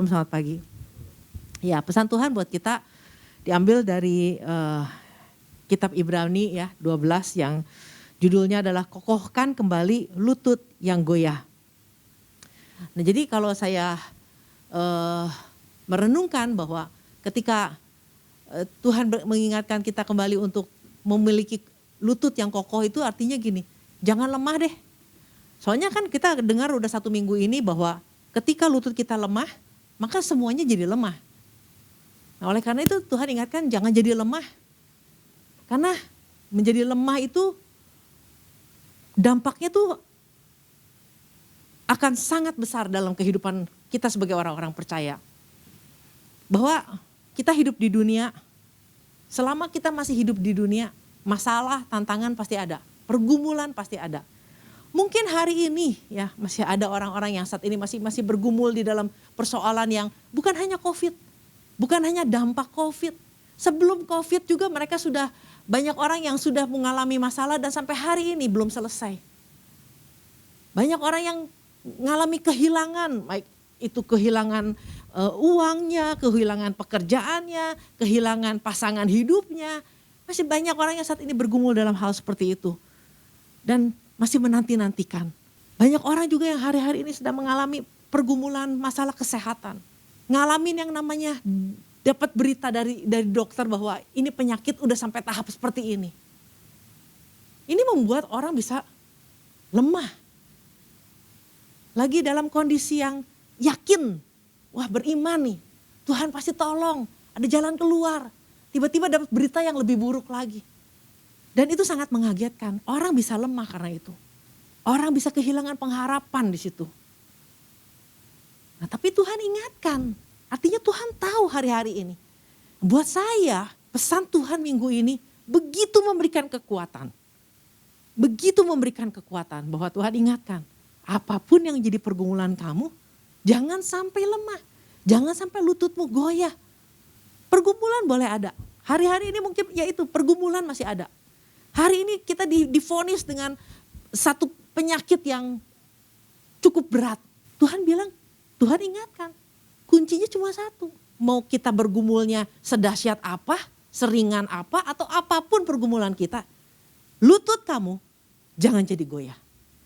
Shalom, selamat pagi. Ya, pesan Tuhan buat kita diambil dari kitab Ibrani ya 12 yang judulnya adalah kokohkan kembali lutut yang goyah. Nah, jadi kalau saya merenungkan bahwa ketika Tuhan mengingatkan kita kembali untuk memiliki lutut yang kokoh, itu artinya gini, jangan lemah deh. Soalnya kan kita dengar udah 1 minggu ini bahwa ketika lutut kita lemah, maka semuanya jadi lemah. Nah, oleh karena itu Tuhan ingatkan jangan jadi lemah. Karena menjadi lemah itu dampaknya tuh akan sangat besar dalam kehidupan kita sebagai orang-orang percaya. Bahwa kita hidup di dunia, selama kita masih hidup di dunia, masalah, tantangan pasti ada, pergumulan pasti ada. Mungkin hari ini ya masih ada orang-orang yang saat ini masih bergumul di dalam persoalan yang bukan hanya COVID, bukan hanya dampak COVID. Sebelum COVID juga mereka sudah banyak orang yang sudah mengalami masalah dan sampai hari ini belum selesai. Banyak orang yang mengalami kehilangan, baik itu kehilangan uangnya, kehilangan pekerjaannya, kehilangan pasangan hidupnya. Masih banyak orang yang saat ini bergumul dalam hal seperti itu. Dan masih menanti-nantikan. Banyak orang juga yang hari-hari ini sedang mengalami pergumulan masalah kesehatan. Ngalamin yang namanya dapat berita dari dokter bahwa ini penyakit udah sampai tahap seperti ini. Ini membuat orang bisa lemah. Lagi dalam kondisi yang yakin, wah beriman nih, Tuhan pasti tolong, ada jalan keluar. Tiba-tiba dapat berita yang lebih buruk lagi. Dan itu sangat mengagetkan, orang bisa lemah karena itu. Orang bisa kehilangan pengharapan di situ. Nah, tapi Tuhan ingatkan, artinya Tuhan tahu hari-hari ini. Buat saya, pesan Tuhan minggu ini begitu memberikan kekuatan. Begitu memberikan kekuatan bahwa Tuhan ingatkan, apapun yang jadi pergumulan kamu, jangan sampai lemah. Jangan sampai lututmu goyah. Pergumulan boleh ada. Hari-hari ini mungkin ya itu pergumulan masih ada. Hari ini kita divonis dengan satu penyakit yang cukup berat. Tuhan bilang, Tuhan ingatkan, kuncinya cuma satu. Mau kita bergumulnya sedahsyat apa, seringan apa, atau apapun pergumulan kita. Lutut kamu jangan jadi goyah.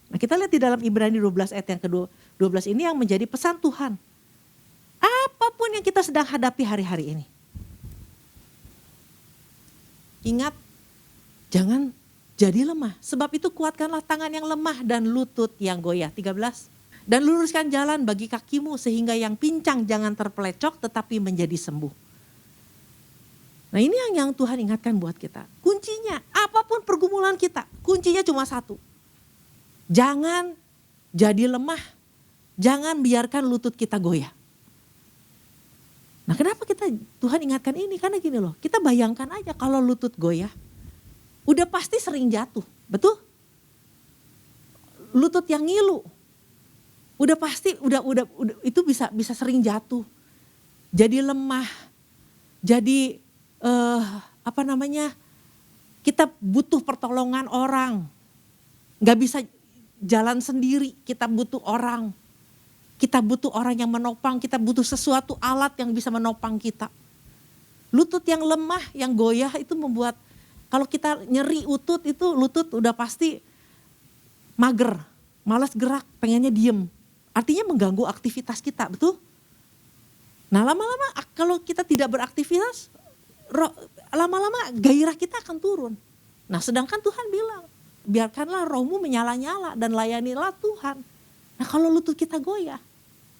Nah, kita lihat di dalam Ibrani 12 ayat yang ke-12 ini yang menjadi pesan Tuhan. Apapun yang kita sedang hadapi hari-hari ini. Ingat, jangan jadi lemah. Sebab itu kuatkanlah tangan yang lemah dan lutut yang goyah. 13. Dan luruskan jalan bagi kakimu sehingga yang pincang jangan terpelecok tetapi menjadi sembuh. Nah, ini yang Tuhan ingatkan buat kita. Kuncinya apapun pergumulan kita, kuncinya cuma satu. Jangan jadi lemah. Jangan biarkan lutut kita goyah. Nah, kenapa Tuhan ingatkan ini? Karena gini loh, kita bayangkan aja kalau lutut goyah, udah pasti sering jatuh, betul? Lutut yang ngilu, udah pasti udah itu bisa sering jatuh. Jadi lemah, jadi kita butuh pertolongan orang, nggak bisa jalan sendiri, kita butuh orang. Kita butuh orang yang menopang, kita butuh sesuatu alat yang bisa menopang kita. Lutut yang lemah, yang goyah itu membuat, kalau kita nyeri lutut itu lutut udah pasti mager, malas gerak, pengennya diem. Artinya mengganggu aktivitas kita, betul? Nah, lama-lama kalau kita tidak beraktivitas, lama-lama gairah kita akan turun. Nah, sedangkan Tuhan bilang, biarkanlah rohmu menyala-nyala dan layanilah Tuhan. Nah, kalau lutut kita goyah,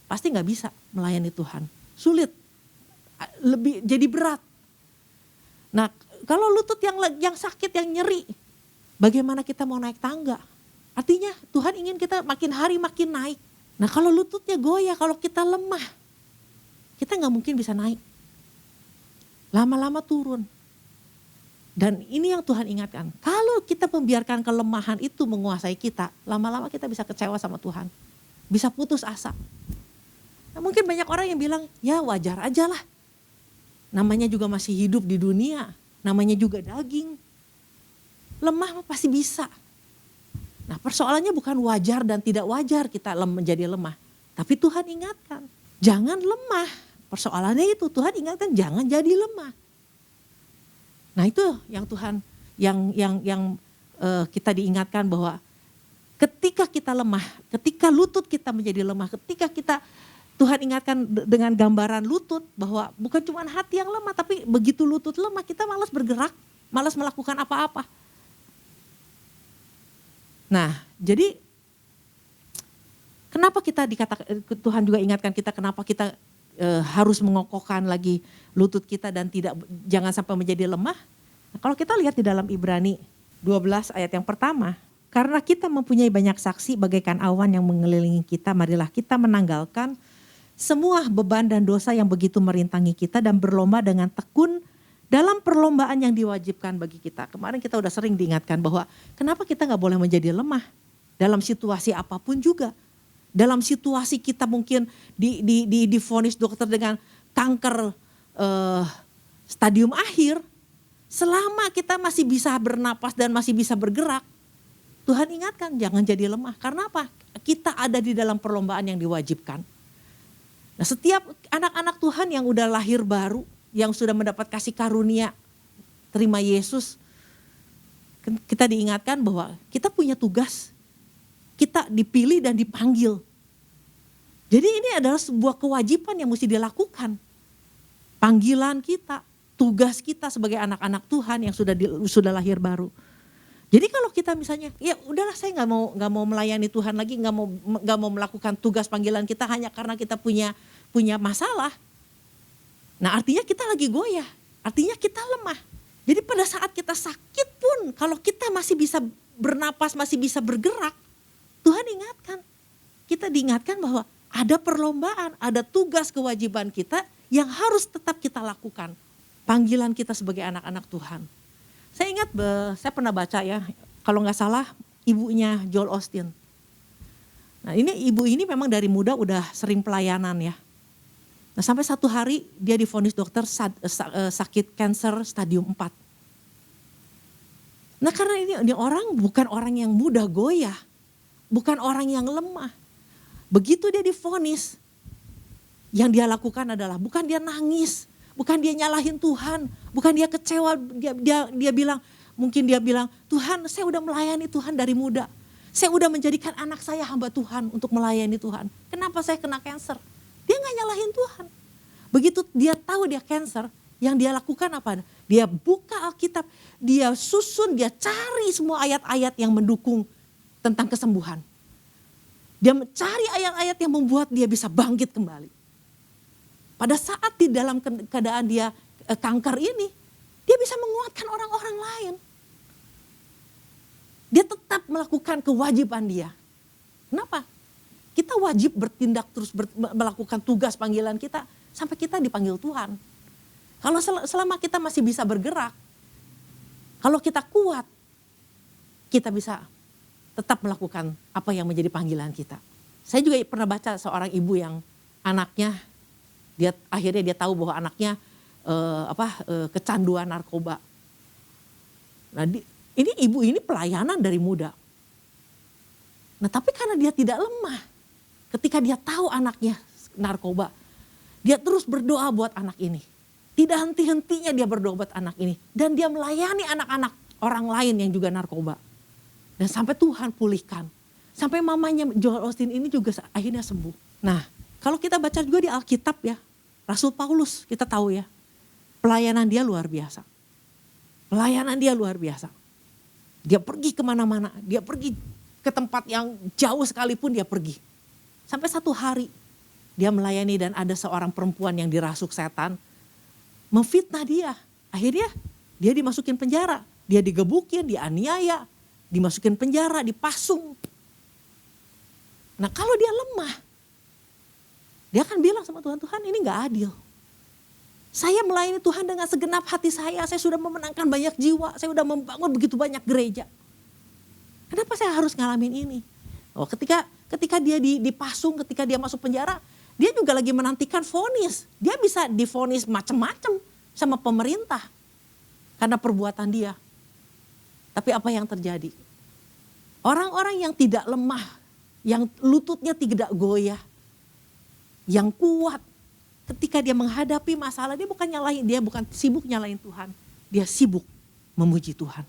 pasti gak bisa melayani Tuhan. Sulit, lebih jadi berat. Nah, kalau lutut yang sakit, yang nyeri, bagaimana kita mau naik tangga? Artinya Tuhan ingin kita makin hari makin naik. Nah, kalau lututnya goyah, kalau kita lemah, kita gak mungkin bisa naik. Lama-lama turun. Dan ini yang Tuhan ingatkan, kalau kita membiarkan kelemahan itu menguasai kita, lama-lama kita bisa kecewa sama Tuhan. Bisa putus asa. Nah, mungkin banyak orang yang bilang, ya wajar aja lah. Namanya juga masih hidup di dunia, namanya juga daging. Lemah pasti bisa. Nah, persoalannya bukan wajar dan tidak wajar kita menjadi lemah. Tapi Tuhan ingatkan, Jangan lemah. Persoalannya itu Tuhan ingatkan jangan jadi lemah. Nah itu yang Tuhan kita diingatkan bahwa ketika kita lemah, ketika lutut kita menjadi lemah, ketika kita Tuhan ingatkan dengan gambaran lutut bahwa bukan cuma hati yang lemah, tapi begitu lutut lemah kita malas bergerak, malas melakukan apa-apa. Nah jadi kenapa kita Tuhan juga ingatkan kita kenapa kita harus mengokohkan lagi lutut kita dan jangan sampai menjadi lemah. Nah, kalau kita lihat di dalam Ibrani 12 ayat yang pertama, karena kita mempunyai banyak saksi bagaikan awan yang mengelilingi kita, marilah kita menanggalkan semua beban dan dosa yang begitu merintangi kita dan berlomba dengan tekun dalam perlombaan yang diwajibkan bagi kita. Kemarin kita udah sering diingatkan bahwa kenapa kita gak boleh menjadi lemah dalam situasi apapun juga. Dalam situasi kita mungkin divonis dokter dengan kanker stadium akhir, selama kita masih bisa bernapas dan masih bisa bergerak, Tuhan ingatkan jangan jadi lemah. Karena apa? Kita ada di dalam perlombaan yang diwajibkan. Nah setiap anak-anak Tuhan yang udah lahir baru, yang sudah mendapat kasih karunia, terima Yesus, kita diingatkan bahwa kita punya tugas. Kita dipilih dan dipanggil. Jadi ini adalah sebuah kewajiban yang mesti dilakukan. Panggilan kita, tugas kita sebagai anak-anak Tuhan yang sudah lahir baru. Jadi kalau kita misalnya, ya udahlah saya nggak mau melayani Tuhan lagi, nggak mau melakukan tugas panggilan kita hanya karena kita punya masalah. Nah artinya kita lagi goyah, artinya kita lemah. Jadi pada saat kita sakit pun, kalau kita masih bisa bernapas, masih bisa bergerak, Tuhan ingatkan, kita diingatkan bahwa ada perlombaan, ada tugas kewajiban kita yang harus tetap kita lakukan. Panggilan kita sebagai anak-anak Tuhan. Saya ingat, saya pernah baca ya, kalau nggak salah ibunya Joel Osteen. Nah ibu ini memang dari muda udah sering pelayanan ya. Nah sampai satu hari dia divonis dokter sakit kanker stadium 4. Nah karena ini orang bukan orang yang mudah goyah. Bukan orang yang lemah. Begitu dia divonis, yang dia lakukan adalah bukan dia nangis, bukan dia nyalahin Tuhan, bukan dia kecewa, dia bilang, mungkin dia bilang, Tuhan saya udah melayani Tuhan dari muda. Saya udah menjadikan anak saya hamba Tuhan untuk melayani Tuhan. Kenapa saya kena kanker? Dia gak nyalahin Tuhan. Begitu dia tahu dia kanker, yang dia lakukan apa? Dia buka Alkitab, dia susun, dia cari semua ayat-ayat yang mendukung tentang kesembuhan. Dia mencari ayat-ayat yang membuat dia bisa bangkit kembali. Pada saat di dalam keadaan dia kanker ini, dia bisa menguatkan orang-orang lain. Dia tetap melakukan kewajiban dia. Kenapa? Kita wajib bertindak terus melakukan tugas panggilan kita sampai kita dipanggil Tuhan. Kalau selama kita masih bisa bergerak, kalau kita kuat, kita bisa tetap melakukan apa yang menjadi panggilan kita. Saya juga pernah baca seorang ibu yang anaknya, akhirnya dia tahu bahwa anaknya kecanduan narkoba. Nah ini ibu ini pelayanan dari muda. Nah tapi karena dia tidak lemah, ketika dia tahu anaknya narkoba, dia terus berdoa buat anak ini. Tidak henti-hentinya dia berdoa buat anak ini. Dan dia melayani anak-anak orang lain yang juga narkoba. Dan sampai Tuhan pulihkan. Sampai mamanya Joel Osteen ini juga akhirnya sembuh. Nah kalau kita baca juga di Alkitab ya. Rasul Paulus kita tahu ya. Pelayanan dia luar biasa. Pelayanan dia luar biasa. Dia pergi kemana-mana. Dia pergi ke tempat yang jauh sekalipun dia pergi. Sampai satu hari dia melayani dan ada seorang perempuan yang dirasuk setan. Memfitnah dia. Akhirnya dia dimasukin penjara. Dia digebukin, dianiaya. Dimasukin penjara, dipasung. Nah kalau dia lemah, dia akan bilang sama Tuhan, Tuhan ini gak adil. Saya melayani Tuhan dengan segenap hati saya sudah memenangkan banyak jiwa, saya sudah membangun begitu banyak gereja. Kenapa saya harus ngalamin ini? Oh, ketika dia dipasung, ketika dia masuk penjara, dia juga lagi menantikan vonis. Dia bisa divonis macam-macam sama pemerintah karena perbuatan dia. Tapi apa yang terjadi? Orang-orang yang tidak lemah, yang lututnya tidak goyah, yang kuat. Ketika dia menghadapi masalah, dia bukan sibuk nyalain Tuhan. Dia sibuk memuji Tuhan.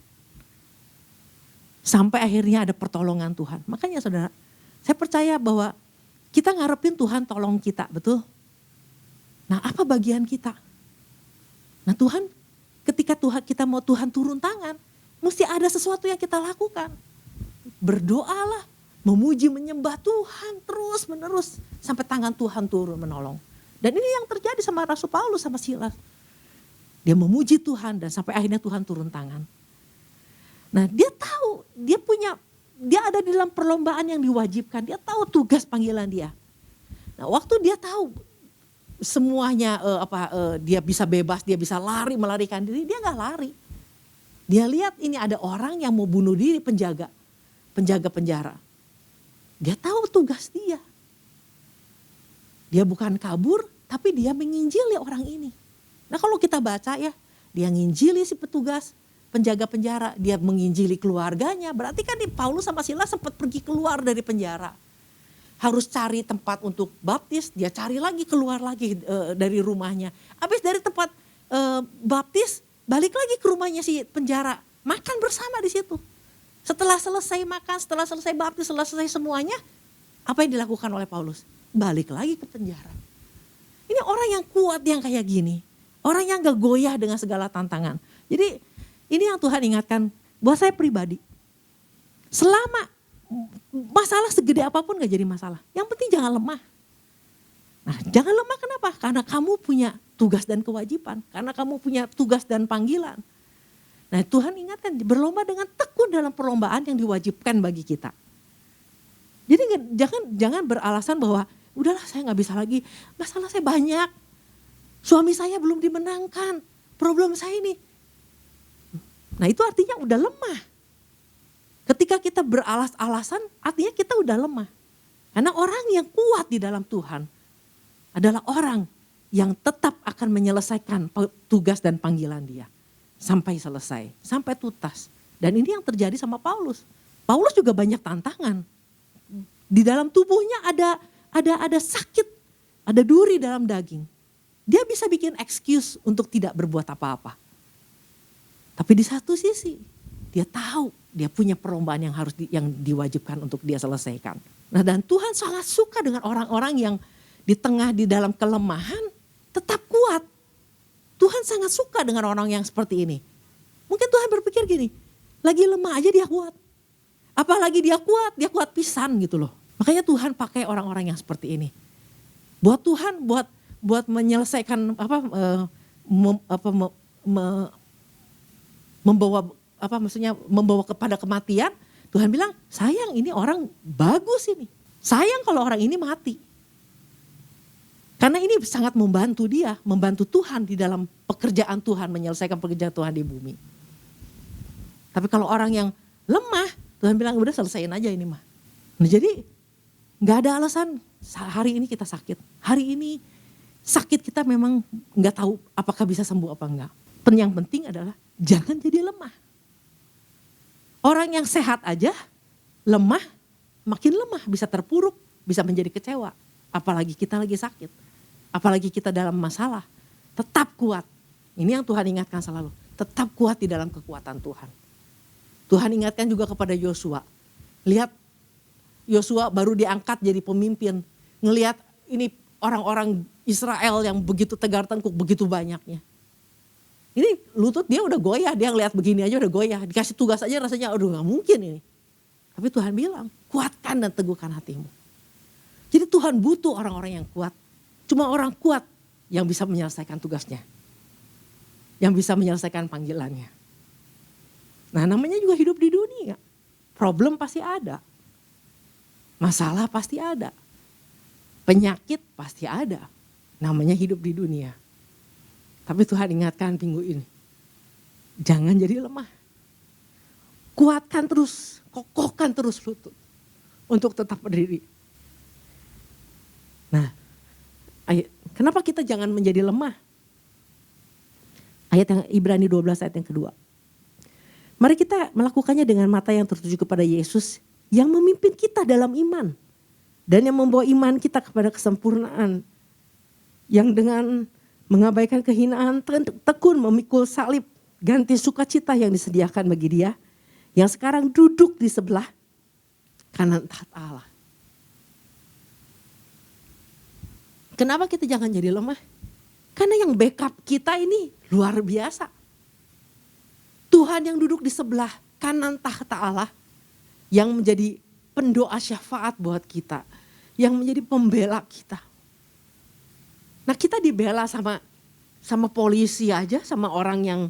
Sampai akhirnya ada pertolongan Tuhan. Makanya saudara, saya percaya bahwa kita ngarepin Tuhan tolong kita, betul? Nah, apa bagian kita? Nah, Tuhan, ketika kita mau Tuhan turun tangan, mesti ada sesuatu yang kita lakukan. Berdoalah, memuji, menyembah Tuhan terus menerus sampai tangan Tuhan turun menolong. Dan ini yang terjadi sama Rasul Paulus sama Silas. Dia memuji Tuhan dan sampai akhirnya Tuhan turun tangan. Nah, dia tahu, dia ada di dalam perlombaan yang diwajibkan. Dia tahu tugas panggilan dia. Nah, waktu dia tahu semuanya dia bisa bebas, dia bisa melarikan diri, dia nggak lari. Dia lihat ini ada orang yang mau bunuh diri, penjaga penjara. Dia tahu tugas dia. Dia bukan kabur, tapi dia menginjili orang ini. Nah, kalau kita baca ya, dia nginjili si petugas penjaga penjara, dia menginjili keluarganya. Berarti kan Paulus sama Silas sempat pergi keluar dari penjara. Harus cari tempat untuk baptis, dia cari lagi keluar lagi dari rumahnya. Habis dari tempat baptis, balik lagi ke rumahnya si penjara, makan bersama di situ. Setelah selesai makan, setelah selesai baptis, setelah selesai semuanya, apa yang dilakukan oleh Paulus? Balik lagi ke penjara. Ini orang yang kuat yang kayak gini. Orang yang gak goyah dengan segala tantangan. Jadi ini yang Tuhan ingatkan buat saya pribadi. Selama masalah segede apapun gak jadi masalah. Yang penting jangan lemah. Nah, jangan lemah kenapa? Karena kamu punya tugas dan kewajiban. Karena kamu punya tugas dan panggilan. Nah, Tuhan ingatkan berlomba dengan tekun dalam perlombaan yang diwajibkan bagi kita. Jadi jangan beralasan bahwa udahlah saya gak bisa lagi. Masalah saya banyak. Suami saya belum dimenangkan. Problem saya ini. Nah, itu artinya udah lemah. Ketika kita beralas-alasan, artinya kita udah lemah. Karena orang yang kuat di dalam Tuhan adalah orang yang tetap akan menyelesaikan tugas dan panggilan dia. Sampai selesai, sampai tuntas. Dan ini yang terjadi sama Paulus. Paulus juga banyak tantangan. Di dalam tubuhnya ada sakit, ada duri dalam daging. Dia bisa bikin excuse untuk tidak berbuat apa-apa. Tapi di satu sisi, dia tahu dia punya perlombaan yang diwajibkan untuk dia selesaikan. Nah, dan Tuhan sangat suka dengan orang-orang yang di dalam kelemahan tetap kuat. Tuhan sangat suka dengan orang yang seperti ini. Mungkin Tuhan berpikir gini, lagi lemah aja dia kuat. Apalagi dia kuat pisan gitu loh. Makanya Tuhan pakai orang-orang yang seperti ini. Buat Tuhan, buat menyelesaikan membawa kepada kematian, Tuhan bilang, sayang ini orang bagus ini. Sayang kalau orang ini mati. Karena ini sangat membantu dia, membantu Tuhan di dalam pekerjaan Tuhan, menyelesaikan pekerjaan Tuhan di bumi. Tapi kalau orang yang lemah, Tuhan bilang udah selesaiin aja ini mah. Nah, jadi gak ada alasan hari ini kita sakit. Hari ini sakit kita memang gak tahu apakah bisa sembuh apa enggak. Yang penting adalah jangan jadi lemah. Orang yang sehat aja lemah, makin lemah, bisa terpuruk, bisa menjadi kecewa. Apalagi kita lagi sakit, apalagi kita dalam masalah. Tetap kuat. Ini yang Tuhan ingatkan selalu. Tetap kuat di dalam kekuatan Tuhan. Tuhan ingatkan juga kepada Yosua. Lihat Yosua baru diangkat jadi pemimpin. Ngelihat ini orang-orang Israel yang begitu tegar tengkuk, begitu banyaknya. Ini lutut dia udah goyah, dia ngeliat begini aja udah goyah. Dikasih tugas aja rasanya aduh gak mungkin ini. Tapi Tuhan bilang kuatkan dan teguhkan hatimu. Jadi Tuhan butuh orang-orang yang kuat. Cuma orang kuat yang bisa menyelesaikan tugasnya. Yang bisa menyelesaikan panggilannya. Nah, namanya juga hidup di dunia. Problem pasti ada. Masalah pasti ada. Penyakit pasti ada. Namanya hidup di dunia. Tapi Tuhan ingatkan minggu ini. Jangan jadi lemah. Kuatkan terus, kokohkan terus lutut. Untuk tetap berdiri. Nah, kenapa kita jangan menjadi lemah? Ayat yang Ibrani 12 ayat yang kedua. Mari kita melakukannya dengan mata yang tertuju kepada Yesus yang memimpin kita dalam iman. Dan yang membawa iman kita kepada kesempurnaan. Yang dengan mengabaikan kehinaan, tekun memikul salib, ganti sukacita yang disediakan bagi dia, yang sekarang duduk di sebelah kanan taht Allah. Kenapa kita jangan jadi lemah? Karena yang backup kita ini luar biasa. Tuhan yang duduk di sebelah kanan tahta Allah, yang menjadi pendoa syafaat buat kita, yang menjadi pembela kita. Nah, kita dibela sama polisi aja, sama orang yang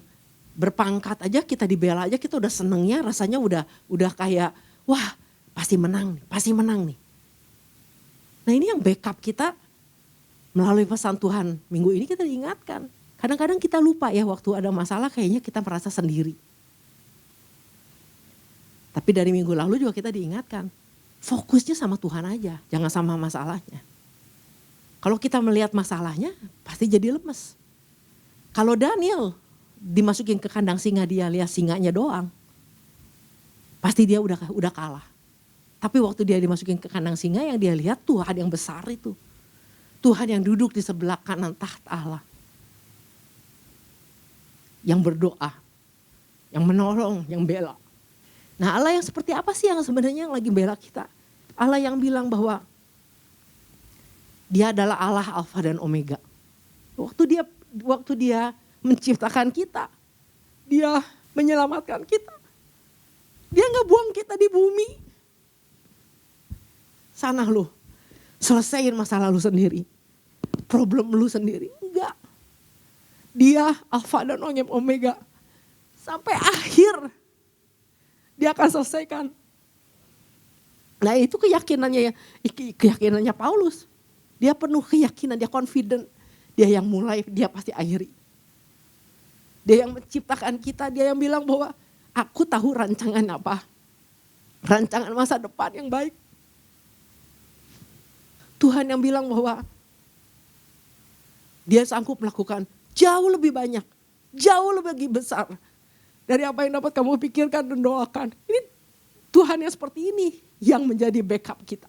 berpangkat aja, kita dibela aja, kita udah senengnya, rasanya udah kayak wah pasti menang nih. Nah, ini yang backup kita melalui pesan Tuhan minggu ini kita diingatkan. Kadang-kadang kita lupa ya, waktu ada masalah kayaknya kita merasa sendiri. Tapi dari minggu lalu juga kita diingatkan, fokusnya sama Tuhan aja, jangan sama masalahnya. Kalau kita melihat masalahnya pasti jadi lemes. Kalau Daniel dimasukin ke kandang singa, dia lihat singanya doang, pasti dia udah kalah. Tapi waktu dia dimasukin ke kandang singa, yang dia lihat Tuhan yang besar itu. Tuhan yang duduk di sebelah kanan tahta Allah. Yang berdoa, yang menolong, yang bela. Nah, Allah yang seperti apa sih yang sebenarnya yang lagi bela kita? Allah yang bilang bahwa dia adalah Allah Alfa dan Omega. Waktu dia menciptakan kita, dia menyelamatkan kita. Dia gak buang kita di bumi. Sana lu, selesaiin masalah lu sendiri. Problem lu sendiri. Enggak. Dia Alfa dan Omega. Sampai akhir dia akan selesaikan. Nah, itu keyakinannya Paulus. Dia penuh keyakinan, dia confident. Dia yang mulai, dia pasti akhiri. Dia yang menciptakan kita, dia yang bilang bahwa aku tahu rancangan apa. Rancangan masa depan yang baik. Tuhan yang bilang bahwa dia sanggup melakukan jauh lebih banyak, jauh lebih besar dari apa yang dapat kamu pikirkan dan doakan. Ini Tuhan yang seperti ini yang menjadi backup kita.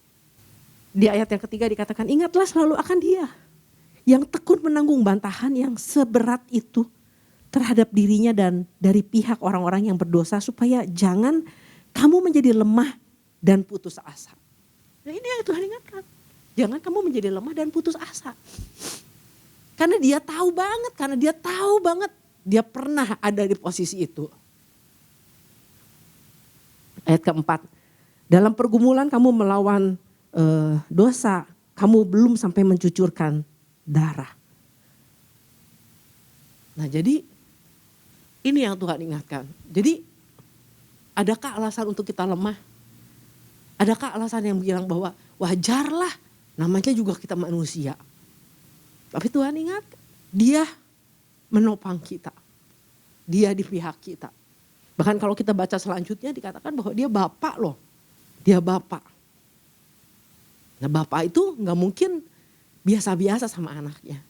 Di ayat yang ketiga dikatakan, ingatlah selalu akan Dia yang tekun menanggung bantahan yang seberat itu terhadap dirinya dan dari pihak orang-orang yang berdosa, supaya jangan kamu menjadi lemah dan putus asa. Nah, ini yang Tuhan ingatkan. Jangan kamu menjadi lemah dan putus asa. Karena dia tahu banget, dia pernah ada di posisi itu. Ayat keempat, dalam pergumulan kamu melawan dosa, kamu belum sampai mencucurkan darah. Nah, jadi ini yang Tuhan ingatkan. Jadi adakah alasan untuk kita lemah? Adakah alasan yang bilang bahwa wajarlah, namanya juga kita manusia. Tapi Tuhan ingat, Dia menopang kita. Dia di pihak kita. Bahkan kalau kita baca selanjutnya dikatakan bahwa Dia Bapa loh. Dia Bapa. Nah, Bapa itu gak mungkin biasa-biasa sama anaknya.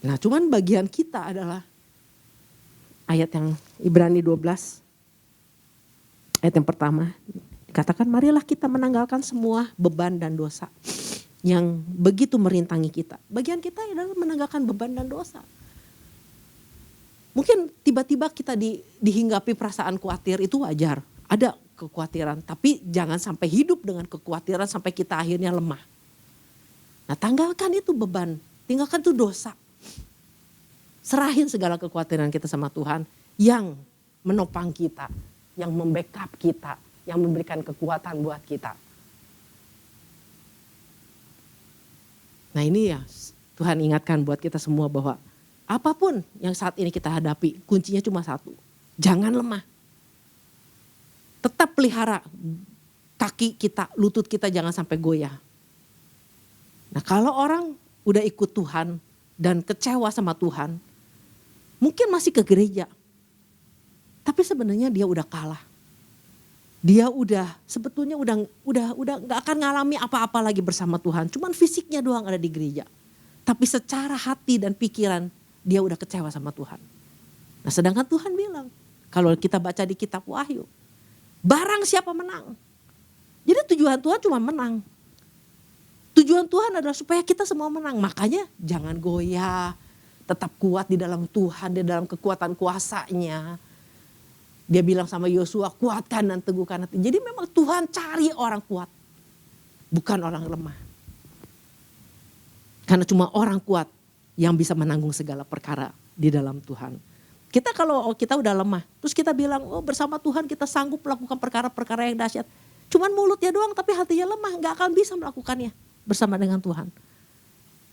Nah, cuman bagian kita adalah ayat yang Ibrani 12. Ayat yang pertama dikatakan, marilah kita menanggalkan semua beban dan dosa yang begitu merintangi kita. Bagian kita adalah menanggalkan beban dan dosa. Mungkin tiba-tiba kita dihinggapi perasaan khawatir, itu wajar. Ada kekhawatiran, tapi jangan sampai hidup dengan kekhawatiran sampai kita akhirnya lemah. Nah, tanggalkan itu beban, tinggalkan itu dosa. Serahin segala kekhawatiran kita sama Tuhan yang menopang kita, yang membackup kita, yang memberikan kekuatan buat kita. Nah, ini ya Tuhan ingatkan buat kita semua bahwa apapun yang saat ini kita hadapi, kuncinya cuma satu. Jangan lemah. Tetap pelihara kaki kita, lutut kita jangan sampai goyah. Nah, kalau orang udah ikut Tuhan dan kecewa sama Tuhan, mungkin masih ke gereja. Tapi sebenarnya dia udah kalah. Dia sebetulnya udah gak akan ngalami apa-apa lagi bersama Tuhan. Cuman fisiknya doang ada di gereja. Tapi secara hati dan pikiran dia udah kecewa sama Tuhan. Nah, sedangkan Tuhan bilang, kalau kita baca di kitab Wahyu, barang siapa menang, Jadi tujuan Tuhan cuma menang. Tujuan Tuhan adalah supaya kita semua menang. Makanya jangan goyah. Tetap kuat di dalam Tuhan, di dalam kekuatan kuasanya. Dia bilang sama Yosua, kuatkan dan teguhkan hati. Jadi memang Tuhan cari orang kuat. Bukan orang lemah. Karena cuma orang kuat yang bisa menanggung segala perkara di dalam Tuhan. Kita kalau kita udah lemah, terus kita bilang, oh bersama Tuhan kita sanggup melakukan perkara-perkara yang dahsyat. Cuman mulutnya doang tapi hatinya lemah, gak akan bisa melakukannya bersama dengan Tuhan.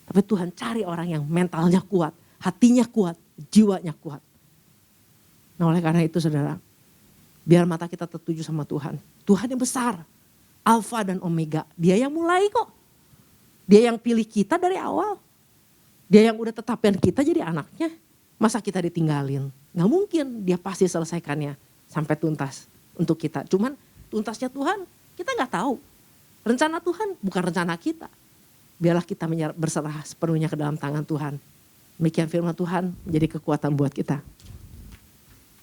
Tapi Tuhan cari orang yang mentalnya kuat, hatinya kuat, jiwanya kuat. Nah oleh karena itu saudara, biar mata kita tertuju sama Tuhan. Tuhan yang besar, Alfa dan Omega. Dia yang mulai kok. Dia yang pilih kita dari awal. Dia yang udah tetapkan kita jadi anaknya. Masa kita ditinggalin? Gak mungkin, dia pasti selesaikannya sampai tuntas untuk kita. Cuman tuntasnya Tuhan kita gak tahu. Rencana Tuhan bukan rencana kita. Biarlah kita berserah sepenuhnya ke dalam tangan Tuhan. Demikian firman Tuhan menjadi kekuatan buat kita.